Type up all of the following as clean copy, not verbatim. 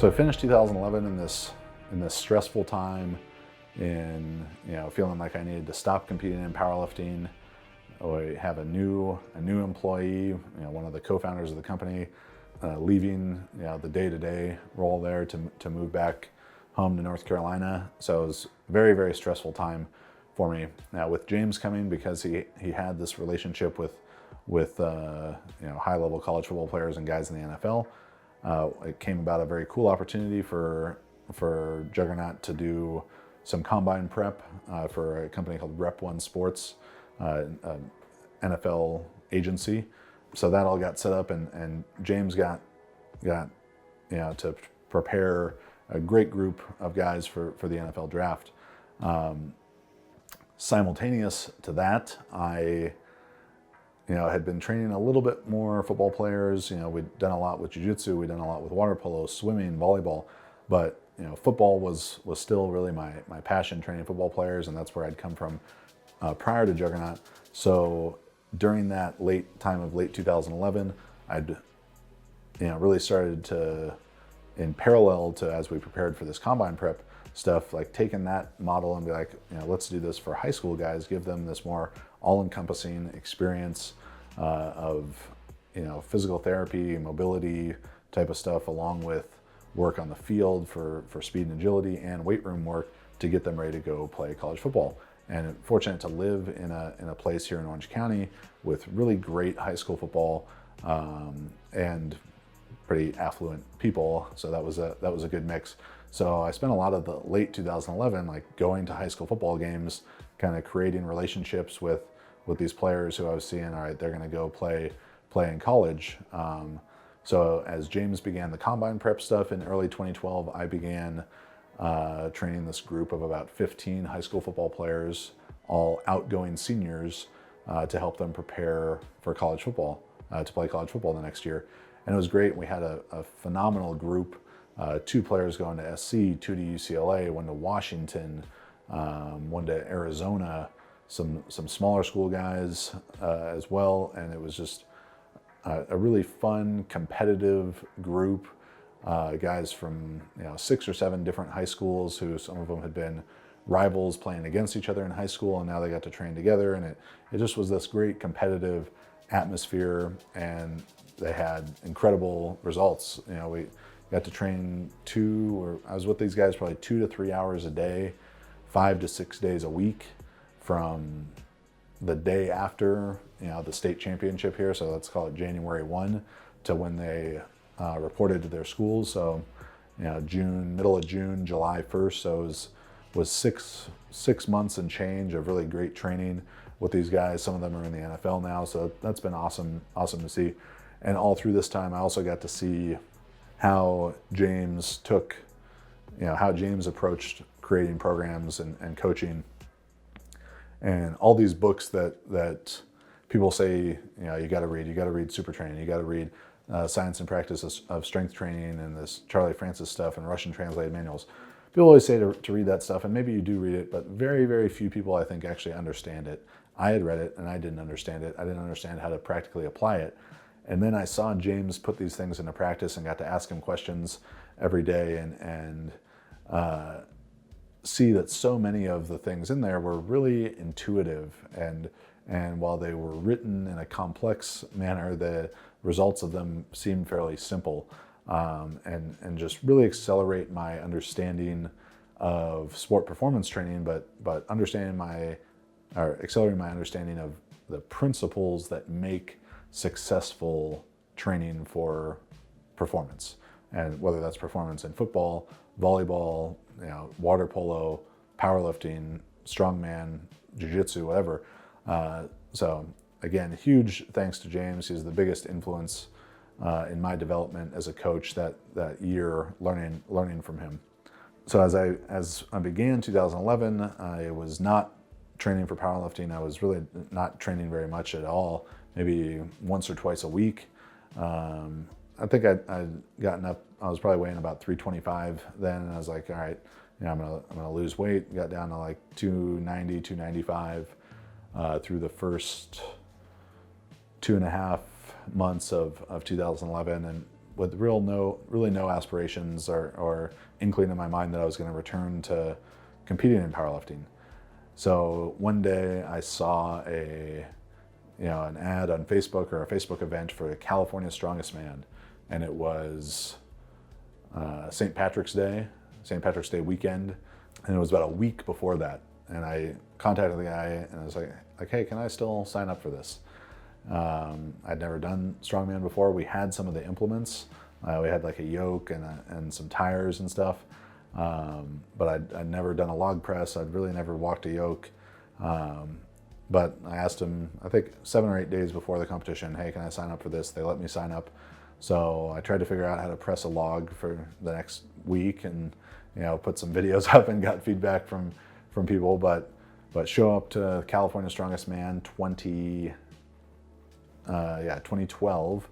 So I finished 2011 in this stressful time, in feeling like I needed to stop competing in powerlifting. I have a new employee, one of the co-founders of the company, leaving the day-to-day role there to move back home to North Carolina. So it was a very, very stressful time for me. Now with James coming, because he had this relationship with high-level college football players and guys in the NFL, it came about a very cool opportunity for Juggernaut to do some combine prep for a company called Rep One Sports, NFL agency. So that all got set up, and James got to prepare a great group of guys for the NFL draft. Simultaneous to that, I had been training a little bit more football players. We'd done a lot with jiu-jitsu, we'd done a lot with water polo, swimming, volleyball, but football was still really my passion, training football players, and that's where I'd come from prior to Juggernaut. So during that late 2011, I'd really started to, in parallel to as we prepared for this combine prep stuff, like taking that model and be like, let's do this for high school guys, give them this more all-encompassing experience of physical therapy, mobility type of stuff, along with work on the field for speed and agility, and weight room work to get them ready to go play college football. And fortunate to live in a place here in Orange County with really great high school football and pretty affluent people. So that was a good mix. So I spent a lot of the late 2011 like going to high school football games, kind of creating relationships with these players who I was seeing, all right, they're going to go play in college. So as James began the combine prep stuff in early 2012, I began training this group of about 15 high school football players, all outgoing seniors, to help them prepare for college football, to play college football the next year. And it was great. We had a phenomenal group, 2 players going to SC, 2 to UCLA, 1 to Washington, 1 to Arizona, some smaller school guys as well. And it was just a really fun, competitive group. Guys from 6 or 7 different high schools, who some of them had been rivals playing against each other in high school, and now they got to train together, and it just was this great competitive atmosphere, and they had incredible results. We got to train I was with these guys probably 2 to 3 hours a day, 5 to 6 days a week, from the day after the state championship here, so let's call it January 1, to when they reported to their schools. So middle of June, July 1st. So it was six months and change of really great training with these guys. Some of them are in the NFL now, so that's been awesome to see. And all through this time, I also got to see how James approached creating programs and coaching, and all these books that people say you got to read Super Training, you got to read Science and Practice of Strength Training, and this Charlie Francis stuff, and Russian translated manuals. People always say to read that stuff, and maybe you do read it, but very, very few people, I think, actually understand it. I had read it, and I didn't understand it. I didn't understand how to practically apply it. And then I saw James put these things into practice and got to ask him questions every day, and see that so many of the things in there were really intuitive. And while they were written in a complex manner, the results of them seemed fairly simple, and just really accelerate my understanding of sport performance training, but accelerating my understanding of the principles that make successful training for performance, and whether that's performance in football, volleyball, water polo, powerlifting, strongman, jiu-jitsu, whatever. So again, huge thanks to James. He's the biggest influence in my development as a coach that year, learning from him. So as I began 2011, I was not training for powerlifting. I was really not training very much at all, maybe once or twice a week. I think I'd gotten up, I was probably weighing about 325 then, and I was like, all right, I'm gonna lose weight. Got down to like 290, 295 through the first 2.5 months of 2011, and with really no aspirations or inkling in my mind that I was going to return to competing in powerlifting. So one day I saw an ad on Facebook or a Facebook event for California's Strongest Man, and it was St. Patrick's Day weekend, and it was about a week before that. And I contacted the guy and I was like, hey, can I still sign up for this? I'd never done Strongman before. We had some of the implements. We had like a yoke and some tires and stuff. But I'd never done a log press. I'd really never walked a yoke. But I asked him, I think 7 or 8 days before the competition, hey, can I sign up for this? They let me sign up. So I tried to figure out how to press a log for the next week and, put some videos up and got feedback from people, but show up to California Strongest Man 2012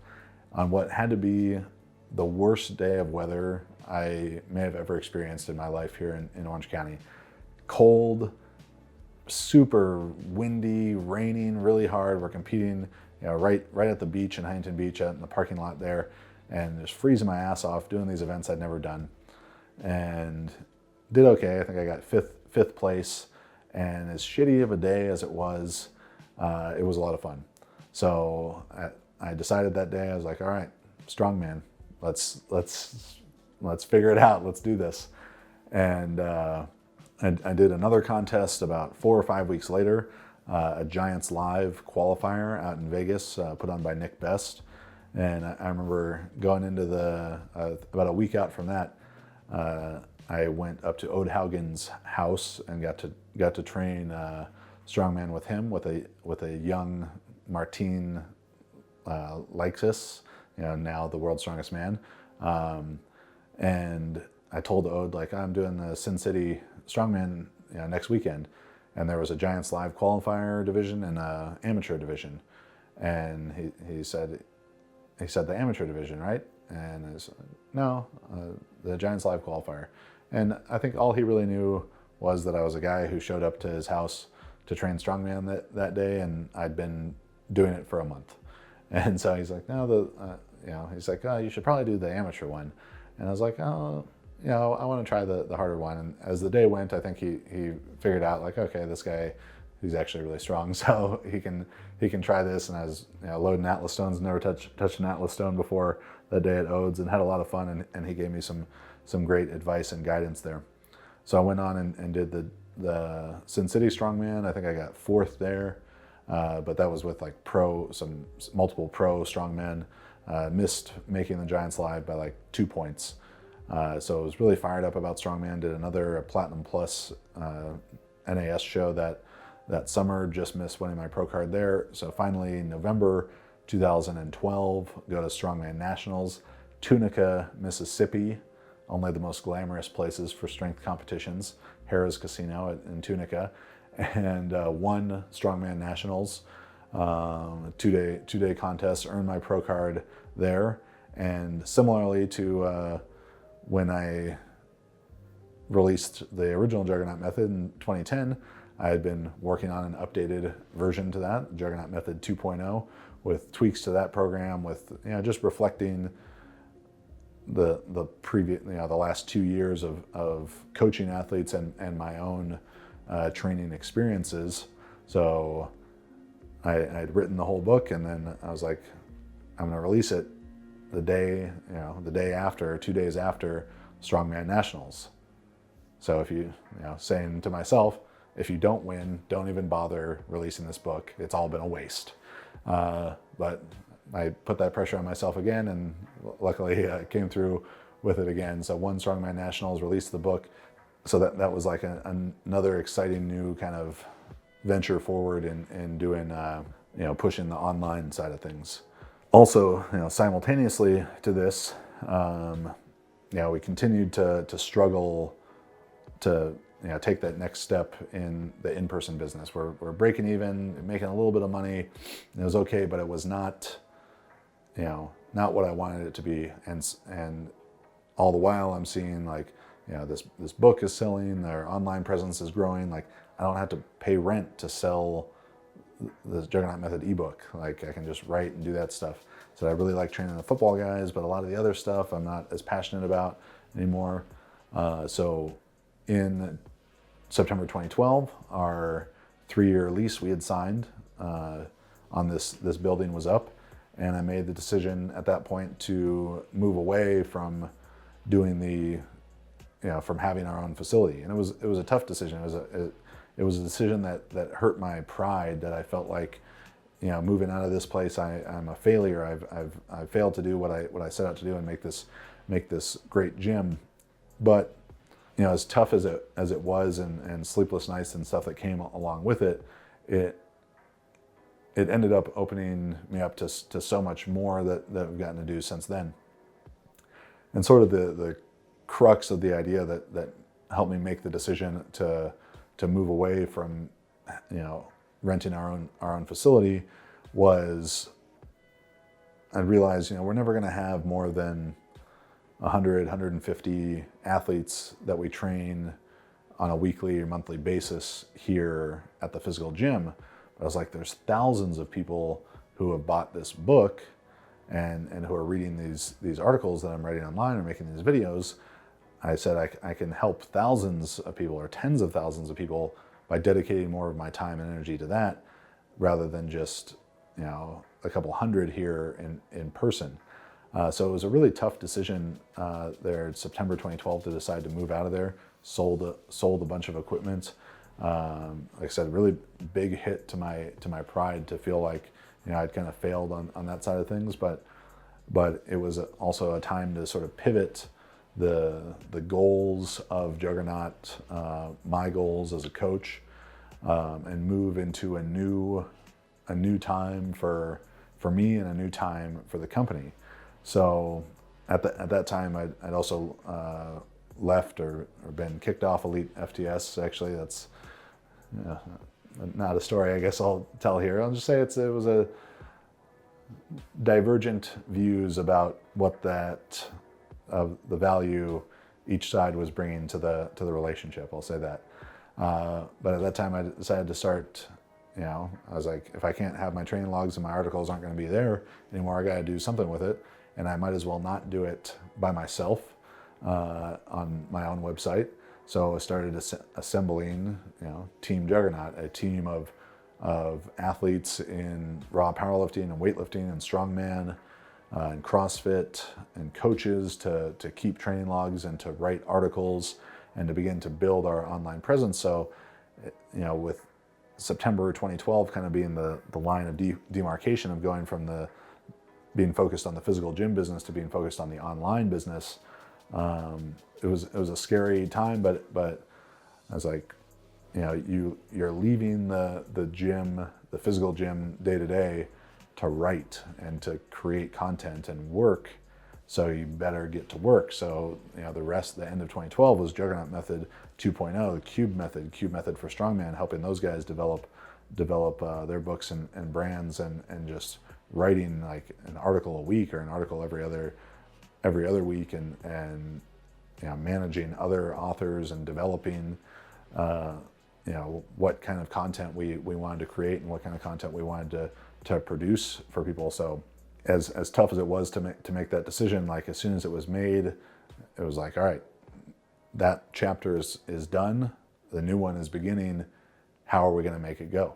on what had to be the worst day of weather I may have ever experienced in my life here in Orange County. Cold, super windy, raining really hard. We're competing, right at the beach in Huntington Beach, in the parking lot there, and just freezing my ass off doing these events I'd never done, and did okay. I think I got fifth place, and as shitty of a day as it was a lot of fun. So I decided that day, I was like, all right, Strongman, let's figure it out. Let's do this. And I did another contest about 4 or 5 weeks later, a Giants Live qualifier out in Vegas, put on by Nick Best. And I remember going into about a week out from that, I went up to Ode Haugen's house and got to train Strongman with him, with a young Martin Leixus, now the world's strongest man. And I told Ode, like, I'm doing the Sin City Strongman next weekend. And there was a Giants Live qualifier division and a amateur division. And he said the amateur division, right? And I said, no, the Giants Live qualifier. And I think all he really knew was that I was a guy who showed up to his house to train Strongman that day, and I'd been doing it for a month. And so he's like, no, he's like, oh, you should probably do the amateur one. And I was like, oh, I want to try the harder one. And as the day went, I think he figured out, like, okay, this guy, he's actually really strong, so he can try this. And I was loading Atlas stones, never touched an Atlas stone before that day at Odes, and had a lot of fun. And he gave me some great advice and guidance there. So I went on and did the Sin City Strongman. I think I got 4th there, but that was with like some multiple pro strongmen. Missed making the Giants Live by like 2 points. So I was really fired up about Strongman. Did another Platinum Plus NAS show that summer, just missed winning my pro card there. So finally, November 2012, go to Strongman Nationals, Tunica, Mississippi, only the most glamorous places for strength competitions, Harrah's Casino in Tunica, and won Strongman Nationals, two-day contest, earned my pro card there. And similarly to when I released the original Juggernaut method in 2010, I had been working on an updated version to that, Juggernaut Method 2.0, with tweaks to that program, with just reflecting the previous, the last 2 years of coaching athletes and my own training experiences. So I'd written the whole book, and then I was like, I'm going to release it the day after, 2 days after Strongman Nationals. So if saying to myself, if you don't win, don't even bother releasing this book. It's all been a waste. But I put that pressure on myself again, and luckily I came through with it again. So won Strongman Nationals, released the book. So that was like another exciting new kind of venture forward in doing, pushing the online side of things. Also, simultaneously to this, we continued to struggle to take that next step in the in-person business. We're breaking even, making a little bit of money. It was okay, but it was not, not what I wanted it to be. And all the while I'm seeing like, this book is selling, their online presence is growing. Like, I don't have to pay rent to sell this Juggernaut Method ebook. Like I can just write and do that stuff. So I really like training the football guys, but a lot of the other stuff I'm not as passionate about anymore. So in September 2012, our 3-year lease we had signed on this building was up, and I made the decision at that point to move away from doing from having our own facility. And it was a tough decision. It was a decision that hurt my pride, that I felt like, moving out of this place, I'm a failure. I've failed to do what I set out to do and make this great gym. But as tough as it was, and sleepless nights and stuff that came along with it, it ended up opening me up to so much more that I've gotten to do since then. And sort of the crux of the idea that helped me make the decision to move away from renting our own facility was, I realized we're never going to have more than 100, 150 athletes that we train on a weekly or monthly basis here at the physical gym. But I was like, there's thousands of people who have bought this book and who are reading these articles that I'm writing online or making these videos. I said I can help thousands of people or tens of thousands of people by dedicating more of my time and energy to that, rather than just a couple hundred here in person. So it was a really tough decision there in September 2012 to decide to move out of there. Sold a bunch of equipment. Like I said, really big hit to my pride to feel like I'd kind of failed on that side of things. But it was also a time to sort of pivot the goals of Juggernaut, my goals as a coach, and move into a new time for me and a new time for the company. So at that time, I'd also left or been kicked off Elite FTS. Actually, that's not a story I guess I'll tell here. I'll just say it was a divergent views about what the value each side was bringing to the relationship. I'll say that. But at that time, I decided to start. I was like, if I can't have my training logs and my articles aren't going to be there anymore, I got to do something with it, and I might as well not do it by myself on my own website. So I started assembling, Team Juggernaut, a team of athletes in raw powerlifting and weightlifting and strongman and CrossFit, and coaches to keep training logs and to write articles and to begin to build our online presence. So, with September 2012 kind of being the line of demarcation of going from being focused on the physical gym business to being focused on the online business, it was a scary time, but I was like, you're leaving the gym, the physical gym day to day to write and to create content and work. So you better get to work. So, the end of 2012 was Juggernaut Method 2.0, Cube Method for Strongman, helping those guys develop their books and brands, and just writing like an article a week or an article every other week, and managing other authors and developing what kind of content we wanted to create and what kind of content we wanted to produce for people. So as tough as it was to make that decision, like as soon as it was made, it was like, all right, that chapter is done. The new one is beginning. How are we going to make it go?